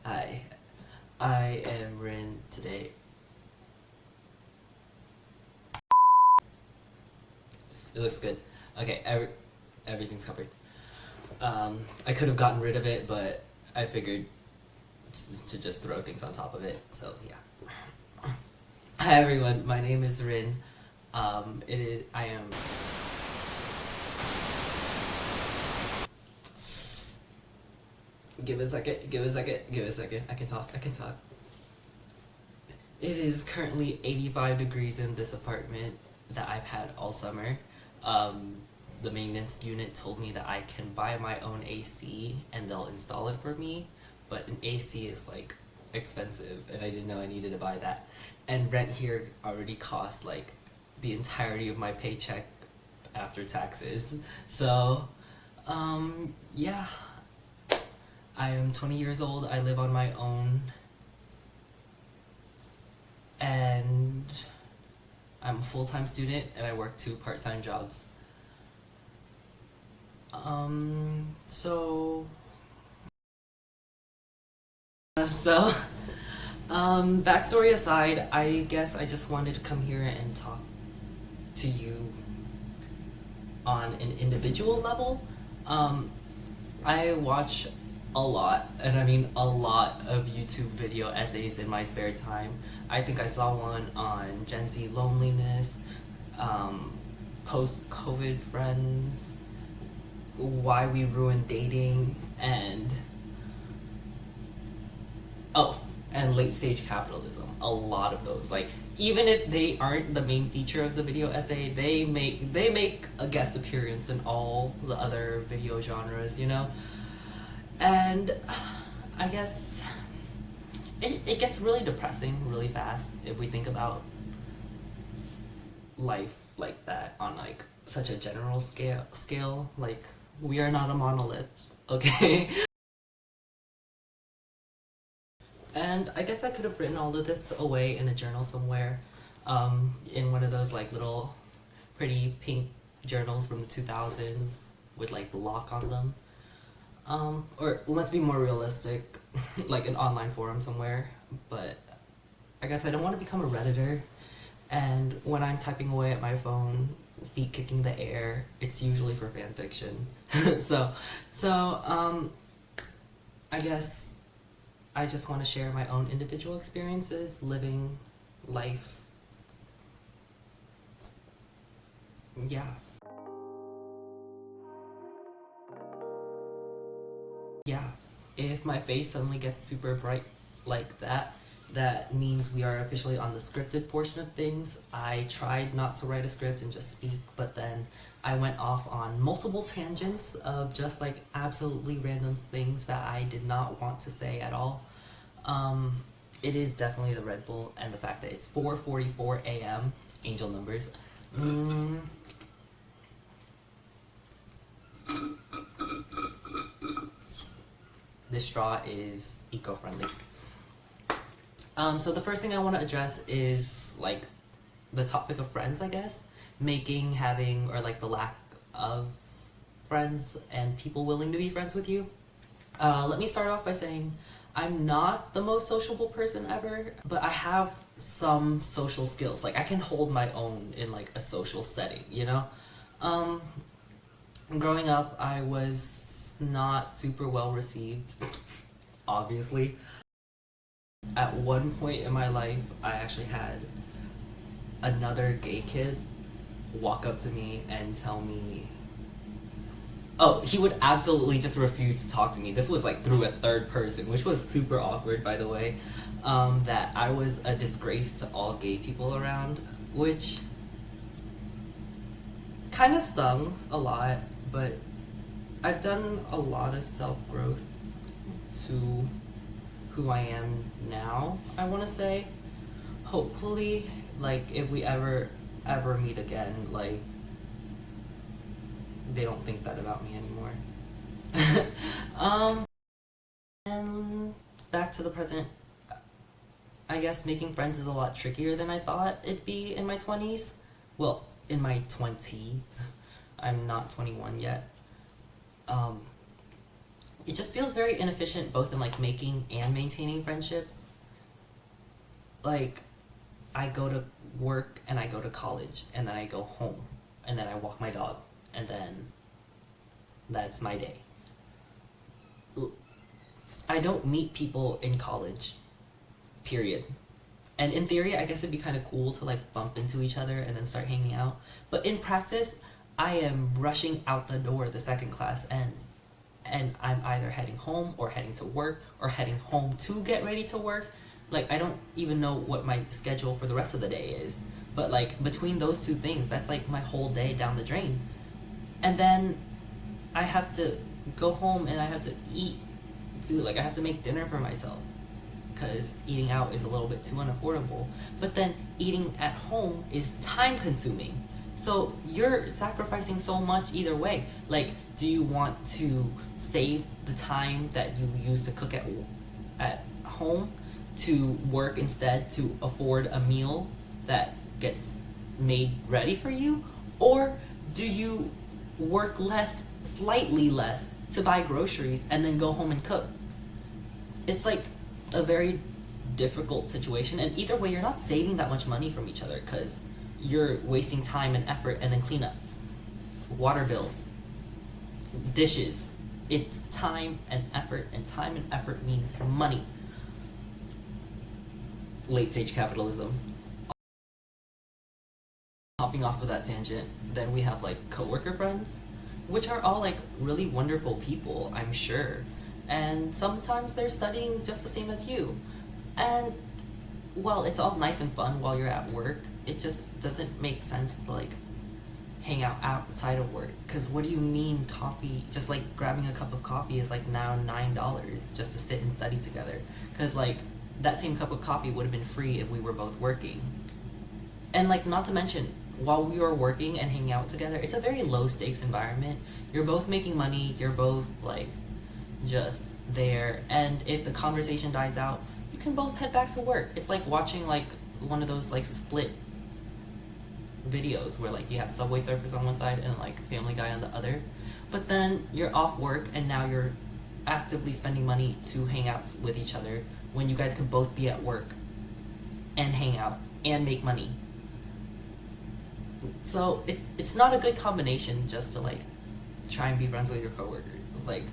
Hi, I am Rin today. It looks good. Okay, everything's covered. I could have gotten rid of it, but I figured to just throw things on top of it. So yeah. Hi everyone, my name is Rin. It is. I am. Give it a second. Give it a second. Give it a second. I can talk. I can talk. It is currently 85 degrees in this apartment that I've had all summer. Um, the maintenance unit told me that I can buy my own AC and they'll install it for me, but an AC is like expensive and I didn't know I needed to buy that. And rent here already costs like the entirety of my paycheck after taxes. So, yeah. I am 20 years old, I live on my own, and I'm a full-time student and I work 2 part-time jobs. So so backstory aside, I guess I just wanted to come here and talk to you on an individual level. Um, I watch a lot, and I mean a lot of YouTube video essays in my spare time. I think I saw one on Gen Z loneliness, post-COVID friends, why we ruin dating, and oh, and late stage capitalism. A lot of those. Like, even if they aren't the main feature of the video essay, they make a guest appearance in all the other video genres, you know? And I guess it gets really depressing really fast if we think about life like that on like such a general scale. Like, we are not a monolith, okay? And I guess I could have written all of this away in a journal somewhere, in one of those like little pretty pink journals from the 2000s with like the lock on them. Or let's be more realistic, like an online forum somewhere. But I guess I don't want to become a Redditor, and when I'm typing away at my phone, feet kicking the air, it's usually for fan fiction. so, so, I guess I just want to share my own individual experiences living life. Yeah. Yeah. If my face suddenly gets super bright like that, that means we are officially on the scripted portion of things. I tried not to write a script and just speak, but then I went off on multiple tangents of just like absolutely random things that I did not want to say at all. Um, it is definitely the Red Bull and the fact that it's 4:44 a.m. Angel numbers. Mm, this straw is eco-friendly. So the first thing I want to address is like the topic of friends, I guess. Making, having, or like the lack of friends and people willing to be friends with you. Let me start off by saying I'm not the most sociable person ever, but I have some social skills. Like, I can hold my own in like a social setting, you know? Um, growing up, I was not super well received, obviously. At one point in my life, I actually had another gay kid walk up to me and tell me, oh, he would absolutely just refuse to talk to me. This was like through a third person, which was super awkward, by the way. That I was a disgrace to all gay people around, which kind of stung a lot, but I've done a lot of self growth to who I am now, I want to say. Hopefully, like, if we ever meet again, like, they don't think that about me anymore. um, and back to the present, I guess making friends is a lot trickier than I thought it'd be in my 20s. Well, in my 20. I'm not 21 yet. Um, it just feels very inefficient both in like making and maintaining friendships. Like, I go to work and I go to college and then I go home and then I walk my dog and then that's my day. I don't meet people in college, period. And in theory, I guess it'd be kind of cool to like bump into each other and then start hanging out. But in practice, I am rushing out the door the second class ends. And I'm either heading home or heading to work or heading home to get ready to work. Like, I don't even know what my schedule for the rest of the day is. But like, between those two things, that's like my whole day down the drain. And then I have to go home and I have to eat too. Like, I have to make dinner for myself because eating out is a little bit too unaffordable. But then eating at home is time consuming. So you're sacrificing so much either way. Like, do you want to save the time that you use to cook at home to work instead to afford a meal that gets made ready for you? Or do you work less, slightly less, to buy groceries and then go home and cook? It's like a very difficult situation, and either way, you're not saving that much money from each other because you're wasting time and effort and then cleanup, water bills, dishes. It's time and time and effort means money. Late stage capitalism. Hopping off of that tangent, then we have like coworker friends, which are all like really wonderful people, I'm sure. And sometimes they're studying just the same as you. And while it's all nice and fun while you're at work, it just doesn't make sense to like hang out outside of work. Because what do you mean coffee, just like grabbing a cup of coffee is like now $9 just to sit and study together? Because like that same cup of coffee would have been free if we were both working. And like, not to mention, while we are working and hanging out together, it's a very low stakes environment. You're both making money, you're both like just there, and if the conversation dies out, you can both head back to work. It's like watching like one of those like split videos where like you have Subway Surfers on one side and like Family Guy on the other, but then you're off work and now you're actively spending money to hang out with each other when you guys can both be at work and hang out and make money. So it's not a good combination just to like try and be friends with your coworkers. Like,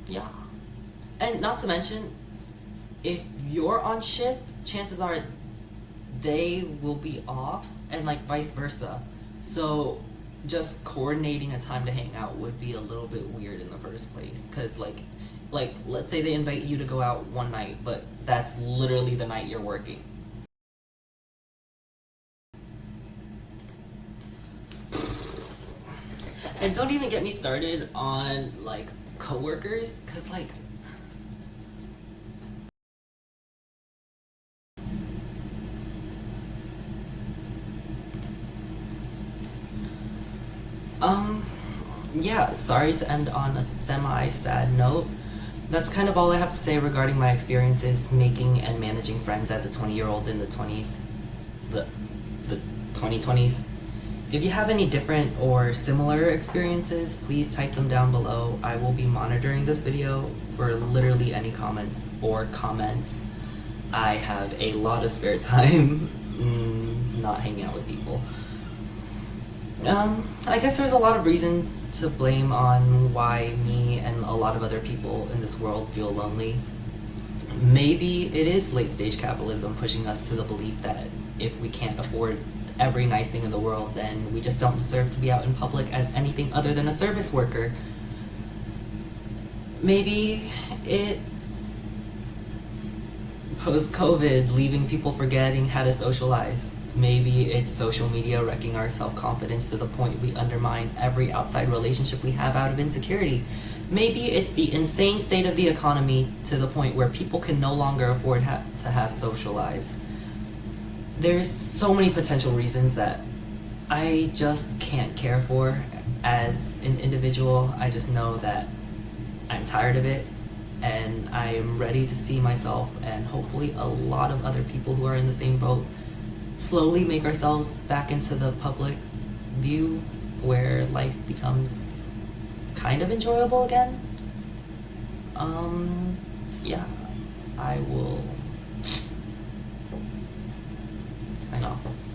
yeah. And not to mention, if you're on shift, chances are they will be off, and like vice versa. So just coordinating a time to hang out would be a little bit weird in the first place, because like let's say they invite you to go out one night, but that's literally the night you're working. And don't even get me started on like coworkers, because like yeah, sorry to end on a semi-sad note. That's kind of all I have to say regarding my experiences making and managing friends as a 20-year-old in the 20s, the 2020s. If you have any different or similar experiences, please type them down below. I will be monitoring this video for literally any comments or comments. I have a lot of spare time not hanging out with people. I guess there's a lot of reasons to blame on why me and a lot of other people in this world feel lonely. Maybe it is late stage capitalism pushing us to the belief that if we can't afford every nice thing in the world, then we just don't deserve to be out in public as anything other than a service worker. Maybe it's post-COVID leaving people forgetting how to socialize. Maybe it's social media wrecking our self-confidence to the point we undermine every outside relationship we have out of insecurity. Maybe it's the insane state of the economy to the point where people can no longer afford to have social lives. There's so many potential reasons that I just can't care for as an individual. I just know that I'm tired of it, and I am ready to see myself and hopefully a lot of other people who are in the same boat slowly make ourselves back into the public view where life becomes kind of enjoyable again. Yeah, I will sign off.